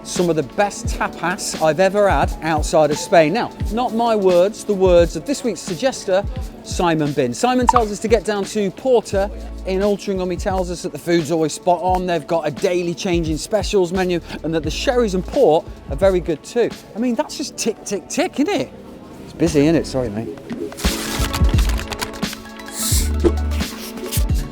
some of the best tapas I've ever had outside of Spain. Now, not my words, the words of this week's suggester, Simon Bin. Simon tells us to get down to Porta in Altrincham. He tells us that the food's always spot on, they've got a daily changing specials menu, and that the sherries and port are very good too. I mean, that's just tick, tick, tick, isn't it? It's busy, isn't it? Sorry, mate.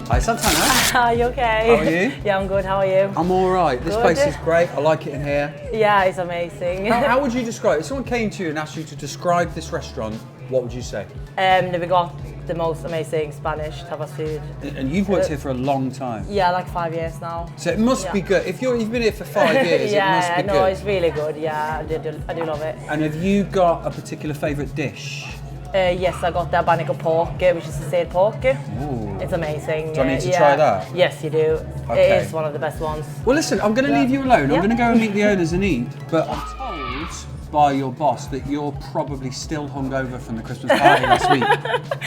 Hi, Santana. Are you okay? How are you? Yeah, I'm good. How are you? I'm all right. This place is great. I like it in here. Yeah, it's amazing. How would you describe it? If someone came to you and asked you to describe this restaurant, what would you say? We got the most amazing Spanish tapas food. And you've worked here for a long time. Yeah, like 5 years now. So it must be good. If you've been here for 5 years, it must be good. Yeah, no, it's really good. Yeah, I do love it. And have you got a particular favourite dish? Yes, I got the abanico pork, which is the seared pork. Ooh. It's amazing. Do I need to try that? Yes, you do. Okay. It is one of the best ones. Well, listen, I'm going to leave you alone. I'm going to go and meet the owners and eat. But I'm told by your boss that you're probably still hungover from the Christmas party last week.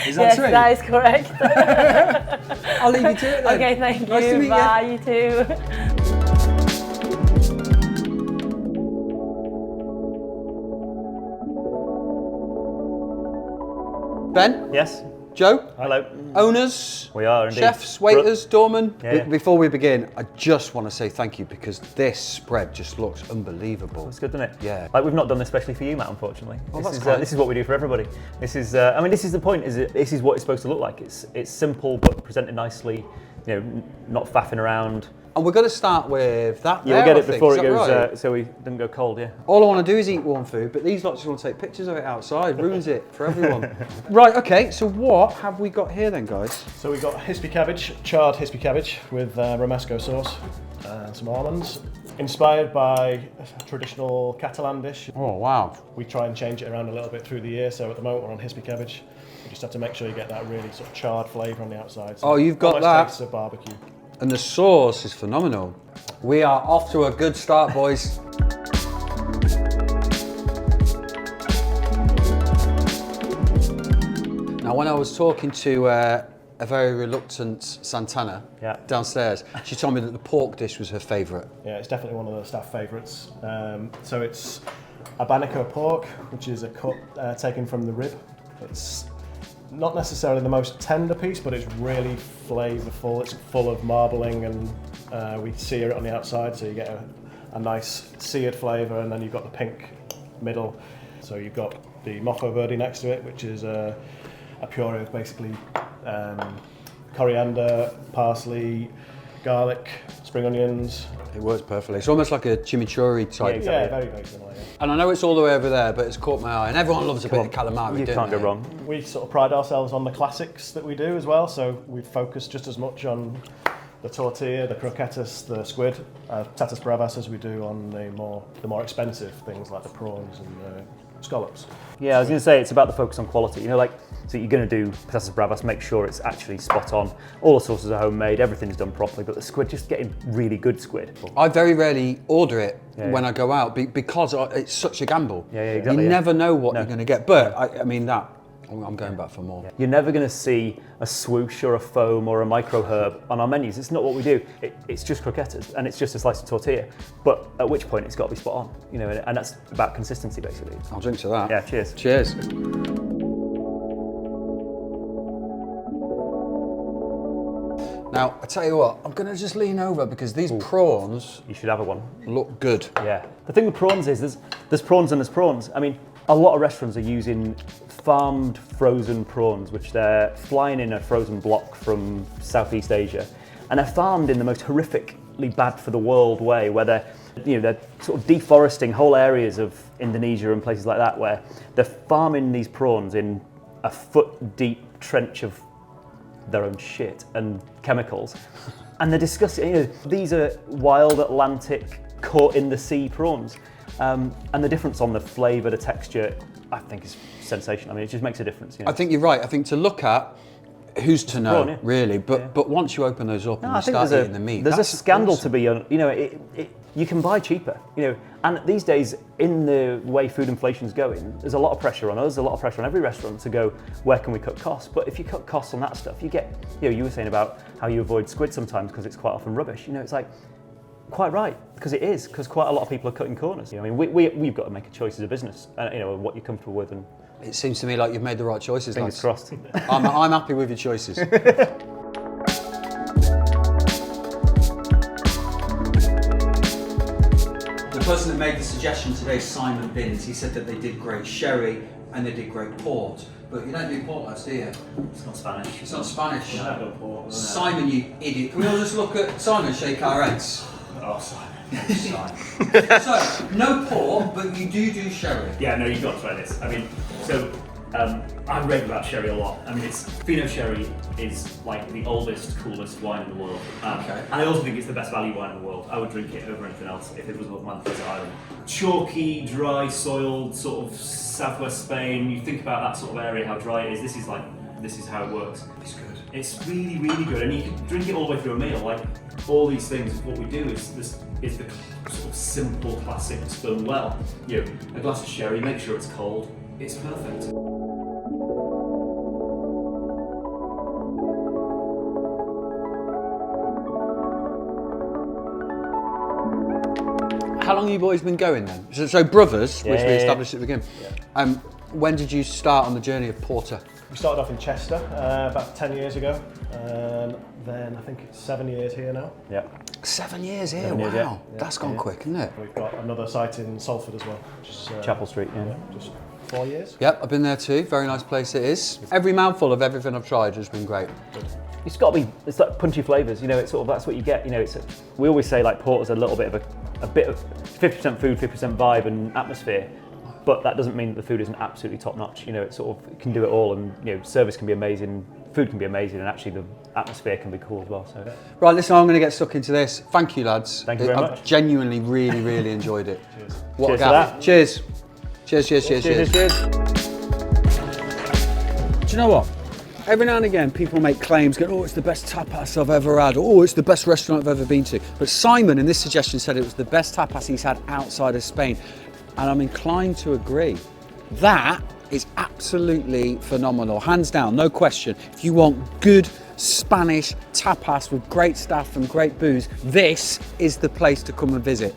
Is that true? Yes, that is correct. I'll leave you to it then. Okay, thank you. Nice to meet Bye, you. You too. Ben? Yes. Joe? Hello. Owners? We are indeed. Chefs, waiters, doormen? Yeah. Before we begin, I just want to say thank you because this spread just looks unbelievable. It's good, doesn't it? Yeah. Like we've not done this especially for you, Matt, unfortunately. Oh, This is what we do for everybody. This is, I mean, this is the point. This is what it's supposed to look like. It's simple but presented nicely. You know, not faffing around. And we're going to start with that. Yeah, we'll get it before it Is that goes, right? so we don't go cold. Yeah. All I want to do is eat warm food, but these lots just want to take pictures of it outside. Ruins it for everyone. Right, okay, so what have we got here then, guys? So we've got hispy cabbage, charred hispy cabbage with romesco sauce and some almonds. Inspired by a traditional Catalan dish. Oh, wow. We try and change it around a little bit through the year, so at the moment we're on hispy cabbage. You just have to make sure you get that really sort of charred flavour on the outside. So Oh, you've got almost that. tastes of barbecue. And the sauce is phenomenal. We are off to a good start, boys. Now, when I was talking to a very reluctant Santana downstairs, she told me that the pork dish was her favourite. Yeah, it's definitely one of the staff favourites. So it's abanico pork, which is a cut taken from the rib. It's not necessarily the most tender piece, but it's really flavourful. It's full of marbling, and we sear it on the outside, so you get a nice seared flavour, and then you've got the pink middle. So you've got the mojo verde next to it, which is a puree of basically coriander, parsley, garlic, spring onions. It works perfectly. It's almost like a chimichurri type. Yeah, very, very similar. Yeah. And I know it's all the way over there, but it's caught my eye. And everyone loves a bit of calamari, You can't go wrong. We sort of pride ourselves on the classics that we do as well, so we focus just as much on the tortilla, the croquetas, the squid, tatas bravas as we do on the more expensive things like the prawns and scallops. Yeah, I was going to say it's about the focus on quality. You know, like, so you're going to do patatas bravas, make sure it's actually spot on. All the sauces are homemade, everything's done properly, but the squid, just getting really good squid. I very rarely order it when I go out because it's such a gamble. Yeah, exactly. You never know what you're going to get. But I mean that. I'm going back for more. Yeah. You're never going to see a swoosh or a foam or a micro herb on our menus. It's not what we do. It's just croquetas and it's just a slice of tortilla. But at which point it's got to be spot on, you know, and that's about consistency basically. I'll drink to that. Yeah, cheers. Cheers. Now, I tell you what, I'm going to just lean over because these prawns You should have one. look good. Yeah. The thing with prawns is there's prawns and there's prawns. I mean, a lot of restaurants are using farmed frozen prawns, which they're flying in a frozen block from Southeast Asia. And they're farmed in the most horrifically bad for the world way, where they're sort of deforesting whole areas of Indonesia and places like that, where they're farming these prawns in a foot deep trench of their own shit and chemicals. And they're disgusting. You know, these are wild Atlantic, caught in the sea prawns. And the difference on the flavour, the texture, I think is sensational. I mean, it just makes a difference. You know? I think you're right. I think to look at, who's to know, prawn, yeah. really. But once you open those up and you I think start eating the meat, there's a that's scandal awesome. to be, you know, you can buy cheaper, you know, and these days, in the way food inflation's going, there's a lot of pressure on us, a lot of pressure on every restaurant to go, where can we cut costs? But if you cut costs on that stuff, you get, you know, you were saying about how you avoid squid sometimes because it's quite often rubbish. You know, it's like, quite right, because it is, because quite a lot of people are cutting corners. I mean, we've got to make a choice as a business, what you're comfortable with. And It seems to me like you've made the right choices. fingers crossed. I'm happy with your choices. The person that made the suggestion today is Simon Binns. He said that they did great sherry and they did great port. But you don't do port, lads, do you? It's not Spanish. It's not Spanish. I don't know port. Simon, you idiot. Can we all just look at Simon and shake our heads? Oh, Simon. So, no port, but you do sherry. Yeah, no, you've got to try this. I mean, so I rave about sherry a lot. I mean, Fino sherry is like the oldest, coolest wine in the world. Okay. And I also think it's the best value wine in the world. I would drink it over anything else if it was off Manchester Island. Chalky, dry soiled, sort of southwest Spain. You think about that sort of area, how dry it is. This is how it works. It's good. It's really, really good, and you can drink it all the way through a meal. Like all these things, what we do is the sort of simple classics done well. A glass of sherry, make sure it's cold. It's perfect. How long have you boys been going then? So brothers, which we Yeah. established at the beginning. When did you start on the journey of porter? We started off in Chester about 10 years ago, and then I think it's 7 years here now. Yeah. 7 years here, 7 years, wow. yeah. That's gone quick, isn't it? We've got another site in Salford as well, which is Chapel Street, yeah. just 4 years. Yep, I've been there too. Very nice place it is. Every mouthful of everything I've tried has been great. It's got to be. It's like punchy flavours. It's sort of that's what you get. We always say like porter's a little bit of a bit of 50% food, 50% vibe and atmosphere. But that doesn't mean that the food isn't absolutely top notch. It sort of can do it all, and service can be amazing, food can be amazing, and actually the atmosphere can be cool as well. So Right, listen, I'm going to get stuck into this. Thank you, lads. Thank you very I've much. genuinely, really, really enjoyed it. Cheers. What Cheers a to gap. that. Cheers. Cheers. Do you know what? Every now and again, people make claims, going, oh, it's the best tapas I've ever had, oh, it's the best restaurant I've ever been to. But Simon, in this suggestion, said it was the best tapas he's had outside of Spain. And I'm inclined to agree. That is absolutely phenomenal, hands down, no question. If you want good Spanish tapas with great staff and great booze, this is the place to come and visit.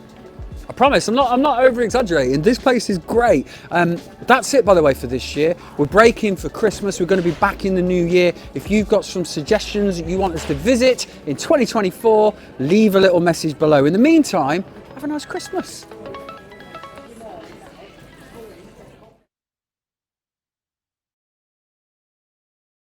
I promise, I'm not over exaggerating. This place is great. That's it, by the way, for this year. We're breaking for Christmas. We're going to be back in the new year. If you've got some suggestions that you want us to visit in 2024, leave a little message below. In the meantime, have a nice Christmas.